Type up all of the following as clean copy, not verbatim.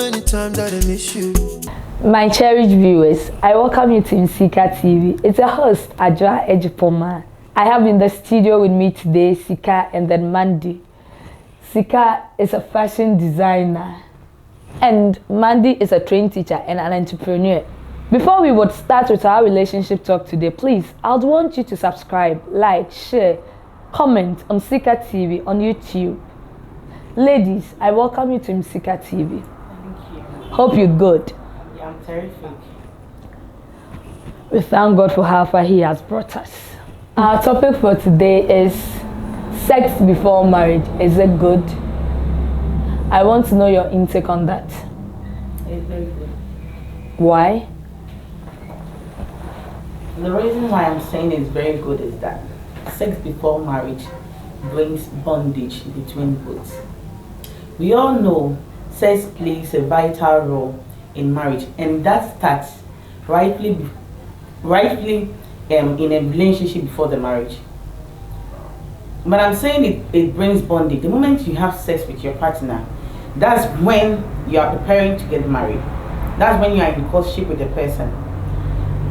many times that I miss you. My cherished viewers, I welcome you to Umseeka TV. It's a host, Ajwa Ep1. I have in the studio with me today Sika and then Mandy. Sika is a fashion designer and Mandy is a trained teacher and an entrepreneur. Before we would start with our relationship talk today, please, I would want you to subscribe, like, share, comment on Umseeka TV on YouTube. Ladies, I welcome you to Umseeka TV. Thank you. Hope you're good. Yeah, I'm terrific. We thank God for how far He has brought us. Our topic for today is sex before marriage. Is it good? I want to know your intake on that. It's very good. Why? The reason why I'm saying it's very good is that sex before marriage brings bondage between both. We all know sex plays a vital role in marriage, and that starts rightly in a relationship before the marriage. But I'm saying it brings bondage. The moment you have sex with your partner, that's when you are preparing to get married. That's when you are in courtship with the person.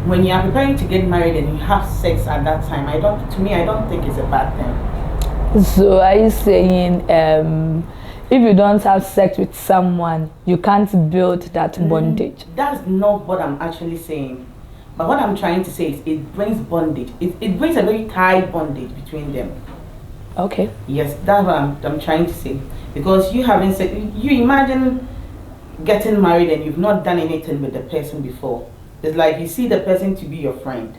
When you are preparing to get married and you have sex at that time, I don't think it's a bad thing. So are you saying if you don't have sex with someone, you can't build that bondage? That's not what I'm actually saying. But what I'm trying to say is it brings bondage. It brings a very tight bondage between them. Okay. Yes, that's what I'm trying to say. Because you haven't said, you imagine getting married and you've not done anything with the person before. It's like you see the person to be your friend.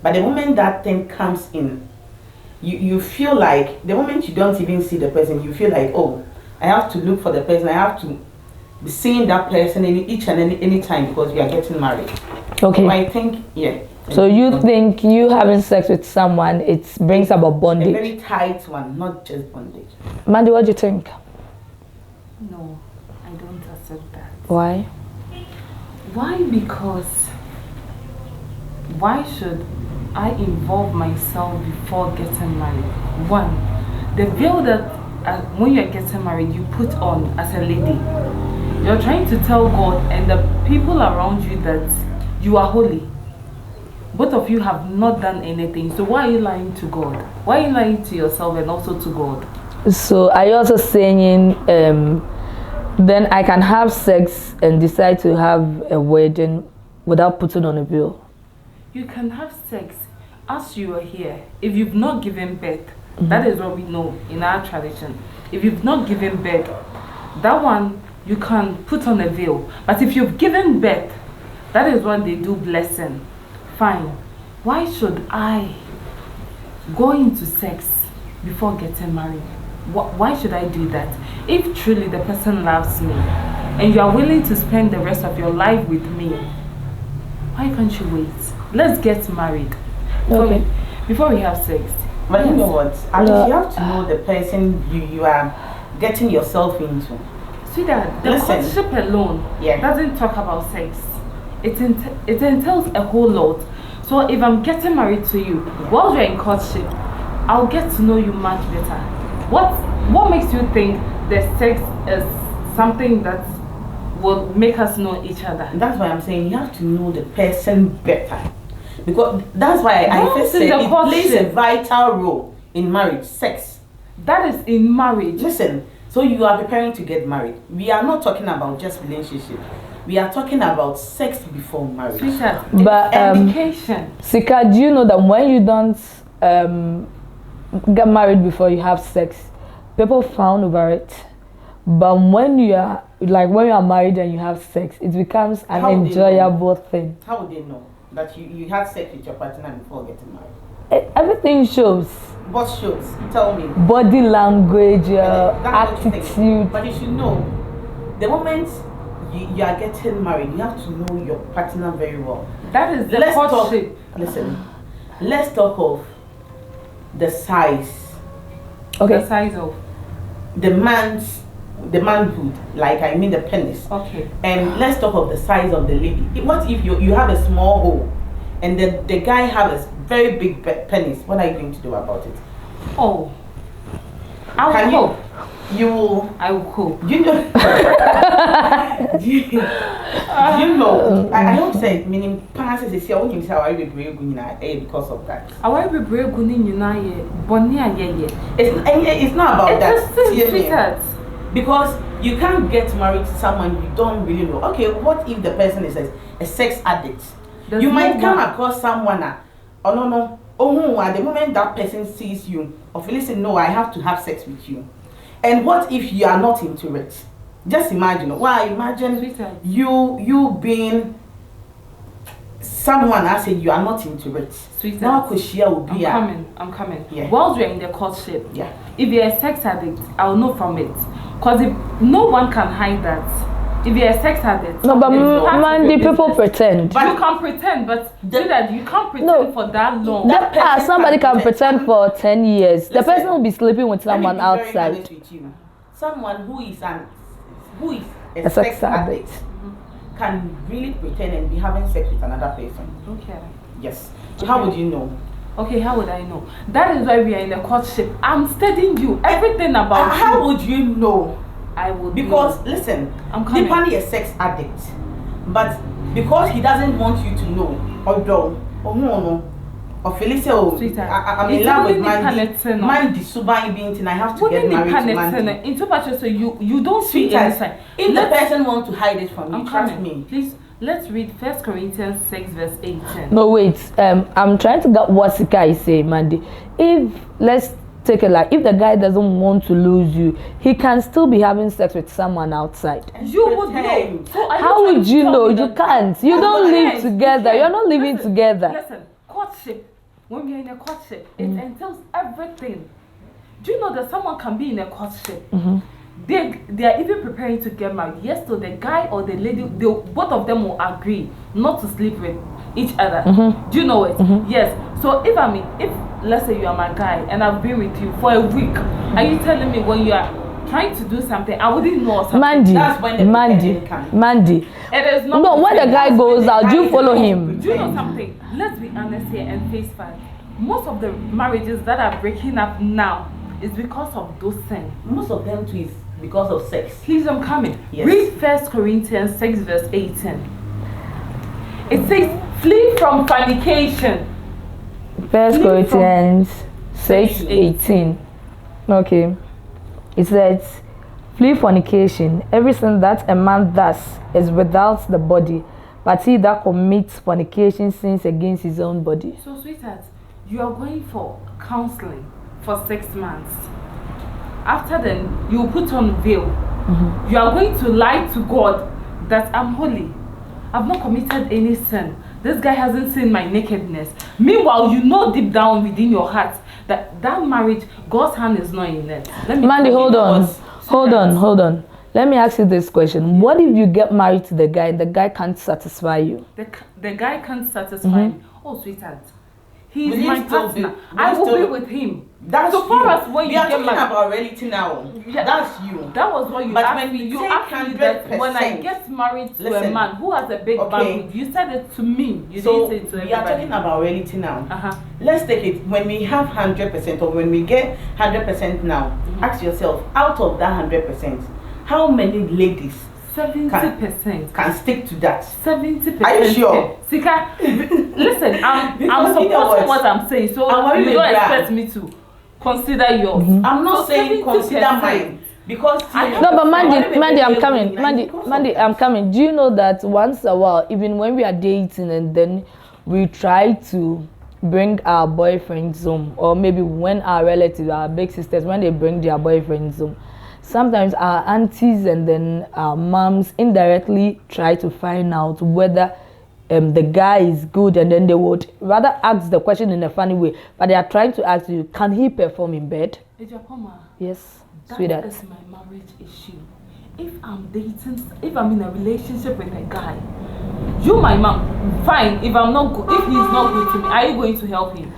But the moment that thing comes in, you feel like, the moment you don't even see the person, you feel like, oh, I have to look for the person. I have to be seeing that person each and any time because we are getting married. Okay. So I think, yeah. So you think you having sex with someone, it brings about bondage? A very tight one, not just bondage. Mandy, what do you think? No, I don't accept that. Why? Why? Because why should I involve myself before getting married? One, the veil that when you're getting married you put on as a lady, you're trying to tell God and the people around you that you are holy. Both of you have not done anything, so why are you lying to God? Why are you lying to yourself and also to God? So are you also saying then I can have sex and decide to have a wedding without putting on a veil? You can have sex as you are here. If you've not given birth, that is what we know in our tradition. If you've not given birth, that one you can put on a veil. But if you've given birth, that is when they do blessing. Fine. Why should I go into sex before getting married? Why should I do that? If truly the person loves me and you are willing to spend the rest of your life with me, why can't you wait? Let's get married before we have sex. But you know what? At least you have to know the person you are getting yourself into. Sweetheart, the courtship alone doesn't talk about sex. It entails a whole lot. So if I'm getting married to you, while we're in courtship, I'll get to know you much better. What makes you think that sex is something that will make us know each other? That's why I'm saying you have to know the person better. Because that's why I first said it plays a vital role in marriage, sex. That is in marriage. Listen, so you are preparing to get married. We are not talking about just relationship. We are talking about sex before marriage. Sweetheart, but education. Sika, do you know that when you don't get married before you have sex, people frown over it? But when you are married and you have sex, it becomes an enjoyable thing. How would they know that you had sex with your partner before getting married? Everything shows. What shows? Tell me. Body language, attitude. But you should know, the moment you are getting married, you have to know your partner very well. That is the courtship. Listen, let's talk of the size. Okay. The size of the manhood, like I mean the penis. Okay. And let's talk of the size of the lady. What if you have a small hole and the guy have a very big penis? What are you going to do about it? Oh, I will hope. I will cope. You know, you know, I don't say meaning passes is your own how I will bring because of that. I will be brave in United, Bonia, It's not about that. Sweetheart. Because you can't get married to someone you don't really know. Okay, what if the person is a sex addict? You might come across someone at the moment that person sees you, or listen, no, I have to have sex with you. And what if you are not into it? Just imagine. Imagine you being someone I said you are not into it. Now I'm coming. Yeah. Whilst we're in the courtship, yeah. If you're a sex addict, I'll know from it. Because if no one can hide that. If you're a sex addict, no, but Mandy, people pretend. But you can pretend, but you can't pretend for that long. Somebody can pretend for 10 years. Listen, the person will be sleeping with someone outside. With you. Someone who is a sex addict can really pretend and be having sex with another person. Okay. Yes. So how would you know? Okay, how would I know? That is why we are in a courtship. I'm studying you, everything about you. How would you know? I would because know. Listen, Dipani is a sex addict, but because he doesn't want you to know, although or Felicia, I'm in love with Mandy Subai being and I have to get married to Mandy. So you don't see inside. If the person wants to hide it from you, trust me. Please. Let's read 1 Corinthians 6 verse 18. No, wait. I'm trying to get what Sika is saying, Mandy. Let's take it like, if the guy doesn't want to lose you, he can still be having sex with someone outside. You would know. So how would you know? You can't. You don't live together. You're not living together. Listen, courtship. When we're in a courtship, it entails everything. Do you know that someone can be in a courtship? They are even preparing to get married. Yes, so the guy or the lady, both of them will agree not to sleep with each other. Do you know it? Yes. So if let's say you are my guy and I've been with you for a week, are you telling me when you are trying to do something, I wouldn't know something? Mandy. It is not. No, when the guy goes out, do you follow him? Do you know something? Let's be honest here and face fact. Most of the marriages that are breaking up now is because of those things. Most of them too is because of sex. Please, I'm coming. Yes. Read 1 Corinthians 6 verse 18. It says, flee from fornication. 1 Corinthians 6:18. Okay. It says, flee fornication. Everything that a man does is without the body, but he that commits fornication sins against his own body. So, sweetheart, you are going for counseling for 6 months. After then, you put on veil. You are going to lie to God that I'm holy. I've not committed any sin. This guy hasn't seen my nakedness. Meanwhile, you know deep down within your heart that marriage, God's hand is not in it. Mandy, hold on. Let me ask you this question. What if you get married to the guy and the guy can't satisfy you? The guy can't satisfy me. Oh, sweetheart. He's my partner. I will be with him. That's so far as when you are talking about reality now. Yeah, that's you. That was what you asked me. You asked me that when I get married to a man who has a big bank, you said it to me. You didn't say it to everybody. We are talking about reality now. Let's take it when we have 100% or when we get 100% now. Ask yourself, out of that 100%, how many ladies 70% can stick to that? 70%. Are you sure? Sika, listen, I'm supporting what I'm saying, so you don't expect me to consider yours. I'm not saying consider mine because no, but Mandy, I'm coming. Mandy, I'm coming. Do you know that once a while, even when we are dating and then we try to bring our boyfriends home, or maybe when our relatives, our big sisters, when they bring their boyfriends home, sometimes our aunties and then our moms indirectly try to find out whether the guy is good, and then they would rather ask the question in a funny way, but they are trying to ask you, can he perform in bed? Yes, sweetheart. That is my marriage issue. If I'm in a relationship with a guy, you, my mom, fine. If he's not good to me, are you going to help him?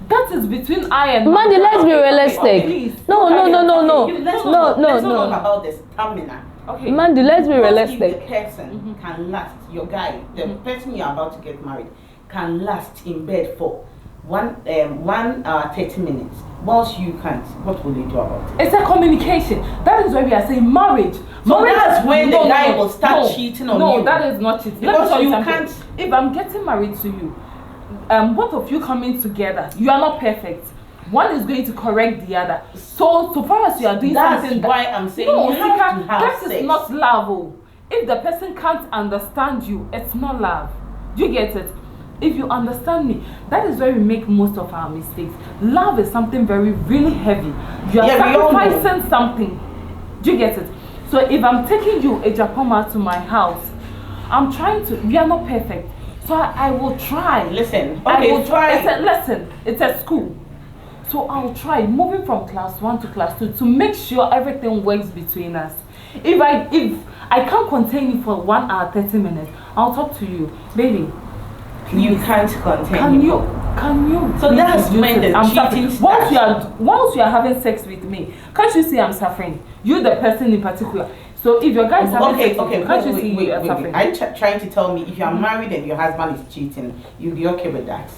That is between I and Mandy. Let's be realistic. No. Let's not talk about the stamina. Okay. Mandy, let's be realistic. If the person can last, your guy, the person you're about to get married, can last in bed for 1 hour 30 minutes, whilst you can't, what will you do about it? It's a communication. That is why we are saying marriage. So that's when the guy will start cheating on you. No, that is not cheating. Because you can't. If I'm getting married to you, both of you coming together, you are not perfect. One is going to correct the other. So far as you are doing something, that's why I'm saying no, you have to have that sex. is not love. Oh. If the person can't understand you, it's not love. Do you get it? If you understand me, that is where we make most of our mistakes. Love is something really heavy. You are sacrificing something. Do you get it? So if I'm taking you a Japoma to my house, I'm trying to. We are not perfect, so I will try. Listen, I will try. It's a school, so I'll try moving from class 1 to class 2 to make sure everything works between us. If I can't contain you for 1 hour 30 minutes, I'll talk to you, baby. You can't contain you. Can you? So that's when the cheating starts. Once you are having sex with me, can't you see I'm suffering? You, the person in particular. So if your guy is having sex with you, can't you see you are suffering? Are you trying to tell me if you are married and your husband is cheating, you'll be okay with that?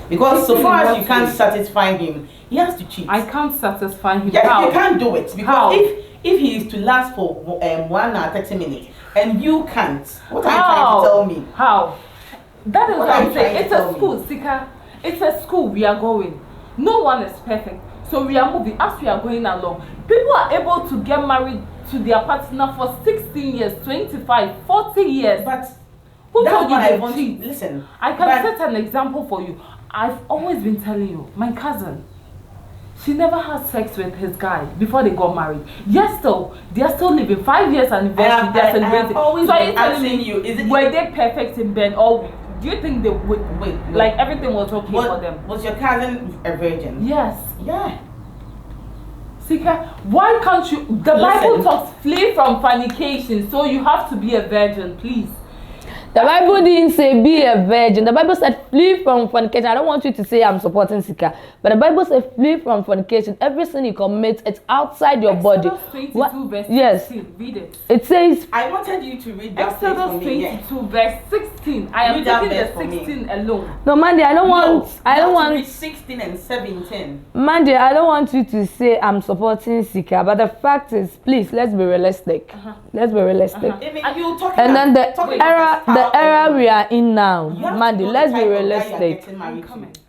Because so far as you can't satisfy him, he has to cheat. I can't satisfy him. Yes, How? you can't do it. Because if he is to last for 1 hour 30 minutes and you can't, what are you trying to tell me? How? That is what I'm saying. It's a school, me? Sika. It's a school we are going. No one is perfect. So we are moving as we are going along. People are able to get married to their partner for 16 years, 25, 40 years. But who that's told you what I they want cheat? to listen. I can set an example for you. I've always been telling you, my cousin, she never had sex with his guy before they got married. Yes, though, they are still living 5 years anniversary. They're celebrating. I've always so been asking you, were they perfect in bed, or do you think they would wait, like everything was okay for them? Was your cousin a virgin? Yes. Yeah. Sika, why can't you? The Bible talks flee from fornication, so you have to be a virgin, please. The Bible didn't say be a virgin. The Bible said flee from fornication. I don't want you to say I'm supporting Sika, but the Bible says flee from fornication. Every sin you commit, it's outside your body. Exodus 22 verse 16. Yes. Read it. It says. I wanted you to read that Exodus 22 verse 16. I am taking the 16 alone. No, Mandy, I don't want. I don't want. Read 16 and 17. Mandy, I don't want you to say I'm supporting Sika, but the fact is, please, let's be realistic. Let's be realistic. And then the era we are in now, Mandy, let's be realistic.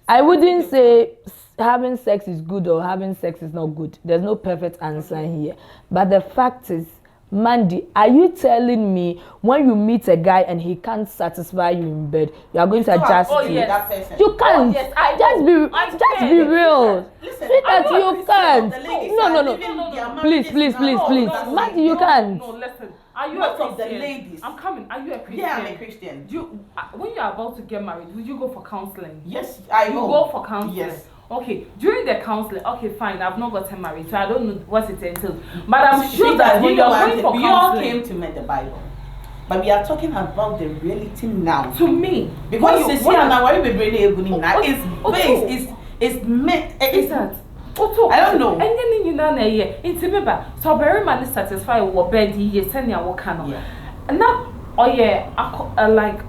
I wouldn't say having sex is good or having sex is not good. There's no perfect answer here. But the fact is, Mandy, are you telling me when you meet a guy and he can't satisfy you in bed, you are going to adjust to that person? You can't. Just be real. Listen, Sweetheart, you can't. No. Please. Mandy, you can't. No, listen. Are you Most a of the Christian? ladies. I'm coming. Are you a Christian? Yeah, I'm a Christian. When you are about to get married, would you go for counseling? Yes, I will. You go for counseling? Yes. Okay, during the counseling, okay, fine, I've not gotten married, so I don't know what it entails. But I'm sure that when you're going for counseling... We all came to meet the Bible. But we are talking about the reality now. To me. Because it's I don't know. And then you know, intimate. So very man is satisfied with bed. He send you what kind of. And now, oh yeah, like,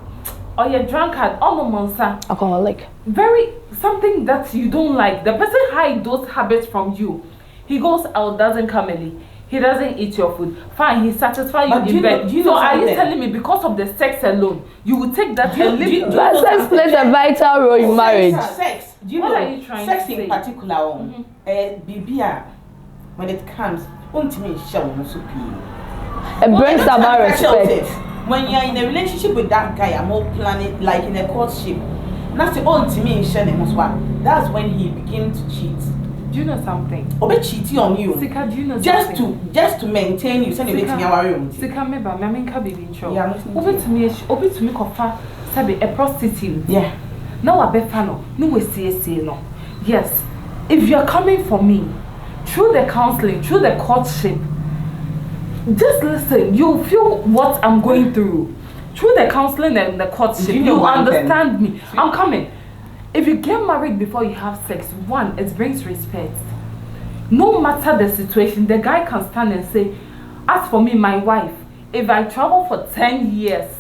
oh yeah, drunkard, almost alcoholic. Very something that you don't like. The person hide those habits from you. He goes out, doesn't come early. He doesn't eat your food. Fine, he satisfies you in bed. So are you telling me because of the sex alone, you will take that and live? Sex plays a vital role in marriage. Sex. Do you what know? Are you trying sex to say? In particular, Bibia, when it comes, it brings about respect. When you're in a relationship with that guy, I'm all planning like in a courtship. That's the only me in that's when he begins to cheat. Do you know something? Obe cheating on you. Sika, do you know something? Just to maintain you, send you to our room. Sika, maybe I mean, can be in trouble. Yeah, Obe to me, kofa, sabi a prostitute. Yeah. Now I bet no we see no. Yes, if you are coming for me through the counseling, through the courtship, just listen. You feel what I'm going through through the counseling and the courtship. You understand me. I'm coming. If you get married before you have sex, one, it brings respect. No matter the situation, the guy can stand and say, as for me, my wife, if I travel for 10 years,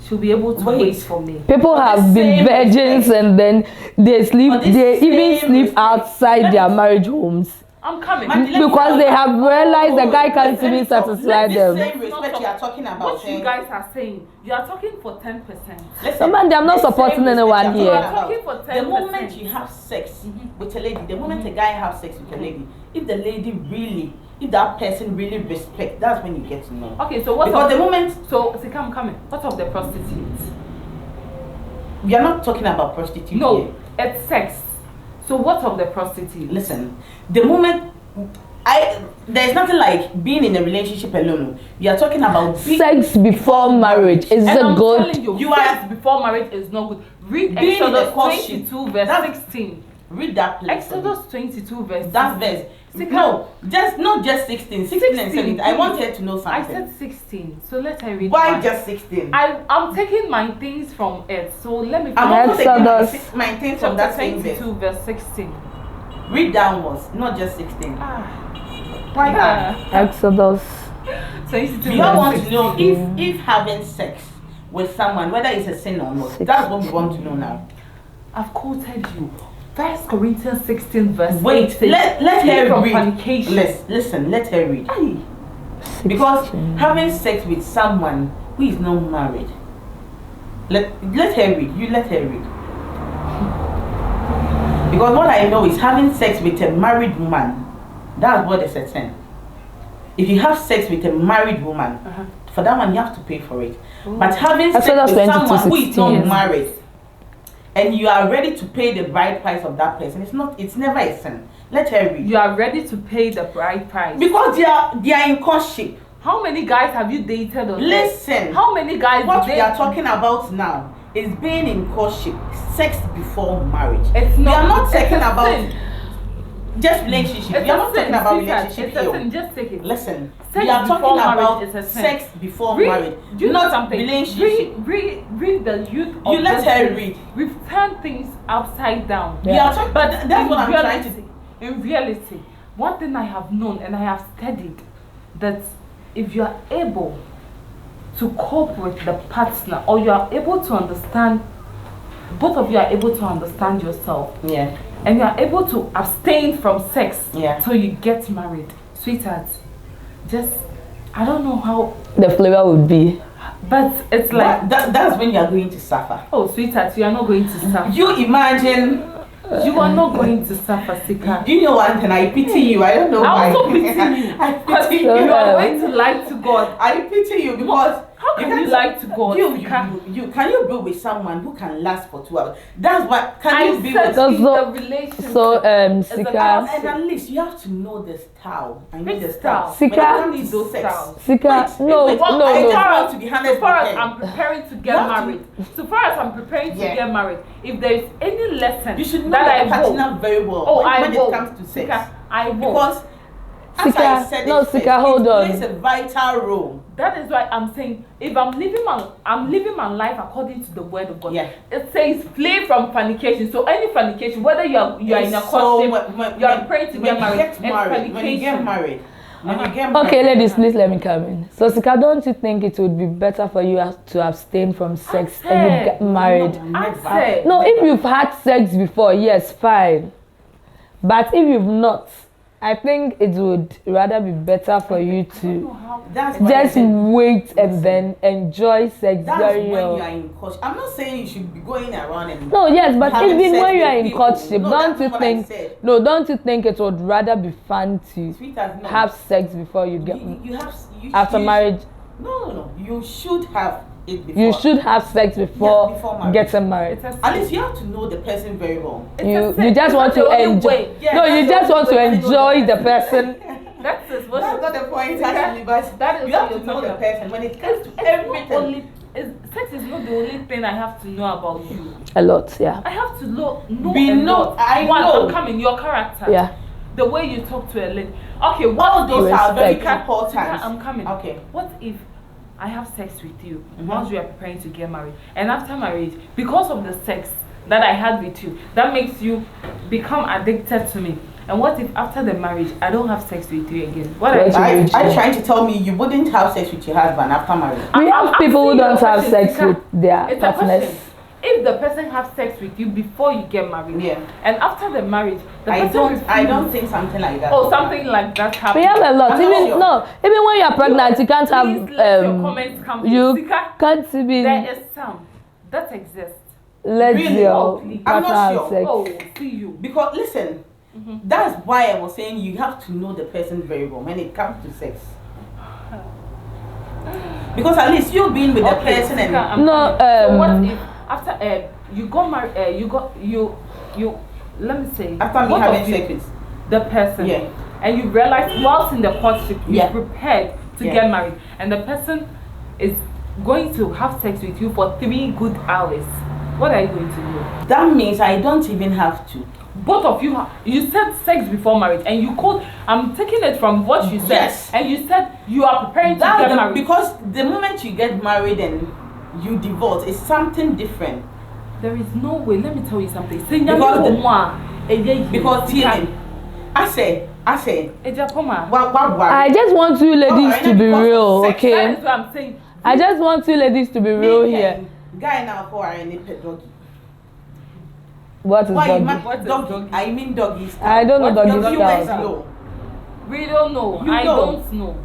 she'll be able to wait for me. People have been virgins and then they sleep. They even sleep outside their marriage homes. I'm coming. Because they have realized the guy can't even satisfy them. The same respect you are talking about. What you guys are saying, you are talking for 10%. Listen, man, I'm not supporting anyone here. You are talking for 10%. The moment you have sex with a lady, the moment a guy has sex with a lady, if the lady really, if that person really respects, that's when you get to know. Okay, so what? Because the moment. So, see, I'm coming. What of the prostitutes? We are not talking about prostitutes. No, here. it's sex. So what of the prostitute? Listen, the moment there's nothing like being in a relationship alone. We are talking about sex before marriage. Is and it I'm good? Telling you sex before marriage is not good. Read Exodus 22 verse 16. Read that place. Exodus 22 verse 16. That verse. No, not just 16. 16 and 17. I want her to know something. I said 16, so let her read. Why just 16? I'm taking my things from it, so let me. I'm also taking my things from that same verse. 22 verse 16. Read downwards, not just 16. Why that? Exodus. 22. You all want to know if having sex with someone, whether it's a sin or not. 16. That's what we want to know now. I've quoted you. 1 Corinthians 16 verse 8. Let her read. Fornication. Listen, let her read. Because having sex with someone who is not married. Let her read. You let her read. Because what I know is having sex with a married woman, that's what is a sin. If you have sex with a married woman, for that one you have to pay for it. But having sex with someone who is not married, and you are ready to pay the bride price of that person, it's never a sin. Let her read. You are ready to pay the bride price. Because they are in courtship. How many guys have you dated on Listen. This? How many guys what we are talking about now is being in courtship, sex before marriage. We are not talking about just relationship. We are not talking about relationship here. Just take it. Listen, sex we are talking about sex before marriage. Do you know something? Relationship. Read the youth. You let her read. We've turned things upside down. Yeah. We are talking, but that's what I'm trying to. In reality, one thing I have known and I have studied, that if you are able to cope with the partner, or you are able to understand, both of you are able to understand yourself. Yeah. And you are able to abstain from sex till you get married. Sweetheart, just, I don't know how the flavor would be. But it's like... That's when you are going to suffer. Oh, sweetheart, you are not going to suffer. You imagine... You are not going to suffer, Sika. You know one thing, I pity you. I don't know why. I also pity you. I pity you. You are going to lie to God. I pity you because... How can you lie to God? Can you be with someone who can last for 2 hours? That's what can you be with the relationship. So Sika, and at least you have to know the style. I know the style. Sika, Sika, no. I just want to be honest. So far as I'm preparing to get married, get married, if there is any lesson you should know that your partner very well. When it comes to sex, Sika, I will. Because Sika, I said Sika, hold on. It plays a vital role. That is why I'm saying, if I'm living my life according to the word of God. Yeah. It says flee from fornication. So any fornication, whether you are in a courtship, you are praying to get married. When you get married. Okay, ladies, please let me come in. So Sika, don't you think it would be better for you to abstain from sex and you get married? No, if you've had sex before, yes, fine. But if you've not, I think it would rather be better for you to just wait and then enjoy sex very well. That's when you are in courtship. I'm not saying you should be going around and... No, yes, but even when you are in courtship, don't you think it would rather be fun to have sex before you get after marriage? No. You should have it before. You should have sex before getting married. At least you have to know the person very well. You just want to enjoy. No, you just want to enjoy the person. That's not the point actually, but you have to know the person when it comes to everything. Sex is not the only thing I have to know about you. A lot, yeah. I have to know I'm coming, your character. Yeah. The way you talk to a lady. Okay, all those are very important. I'm coming. Okay. What if I have sex with you once we are preparing to get married, and after marriage, because of the sex that I had with you, that makes you become addicted to me, And what if after the marriage I don't have sex with you again? What Right. Are you trying to tell me you wouldn't have sex with your husband after marriage? We have people who don't have sex Sika. with their It's a partners. question. If the person has sex with you before you get married, Yeah. and after the marriage, the I person don't think something like that. Oh, something like that We happens. have a lot. I'm not Even sure. no, even when you are pregnant, you can't have Please let your comments come. you Sika, can't even there is some that exists. let Really? your Oh, please. I'm partner not have sure. sex. Oh, see you. Because listen, that's why I was saying you have to know the person very well when it comes to sex. Because at least you've been with the person Sika, and I'm No, coming. So what if after you got married? You let me say after me both having of you, sex with the person, Yeah. and you realize whilst in the courtship you Yeah. prepared to Yeah. get married, and the person is going to have sex with you for 3 good hours. What are you going to do? that means I don't even have to. Both of you, you said sex before marriage, and you called. I'm taking it from what you said, Yes. and you said you are preparing to get married. Because the moment you get married and you divorce, it's something different. There is no way. Let me tell you something. Because healing. I say, I just want you ladies to be real, sex, okay? That is what I'm saying. I just want you ladies to be real here. Guy now for any pet doggy. What is Why you doggy? What is doggy? doggy? I mean doggy style. I don't know What doggy is Your doggy viewers style. know. We don't know. You I know. don't know.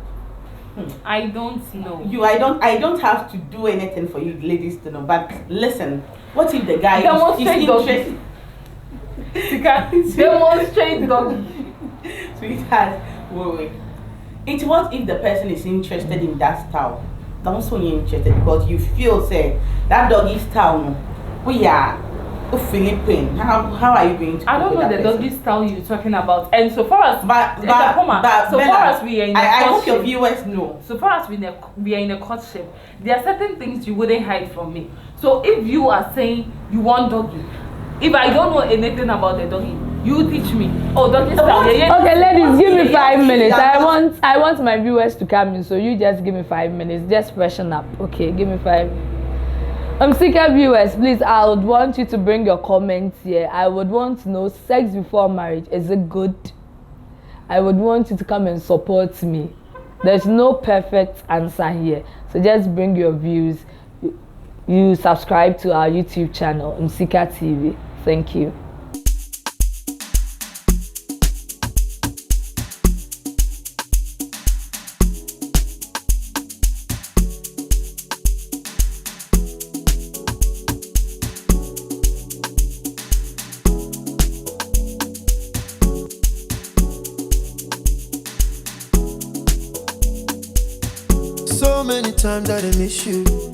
I don't know. I don't have to do anything for you ladies to know. But listen, what if the guy is Demonstrate doggy. interested? Sika, demonstrate doggy. Sweetheart, wait. It's what if the person is interested in that style? Don't so you're interested because you feel say that doggy style no. We are Philippine. How are you going to? I don't know the doggy style you're talking about. And so far as But so Bella, far as we are in a I hope your courtship, viewers know. so far as we are in a courtship, there are certain things you wouldn't hide from me. So if you are saying you want doggy, if I don't know anything about the doggy, you teach me. Oh, doggy style. Okay, ladies, give me 5 minutes. I want my viewers to come in, so you just give me 5 minutes. Just freshen up. Okay, give me 5. Umseeka viewers, please, I would want you to bring your comments here. I would want to know, sex before marriage, is it good? I would want you to come and support me. There's no perfect answer here. So just bring your views. You subscribe to our YouTube channel, Umseeka TV. Thank you. So many times that I miss you.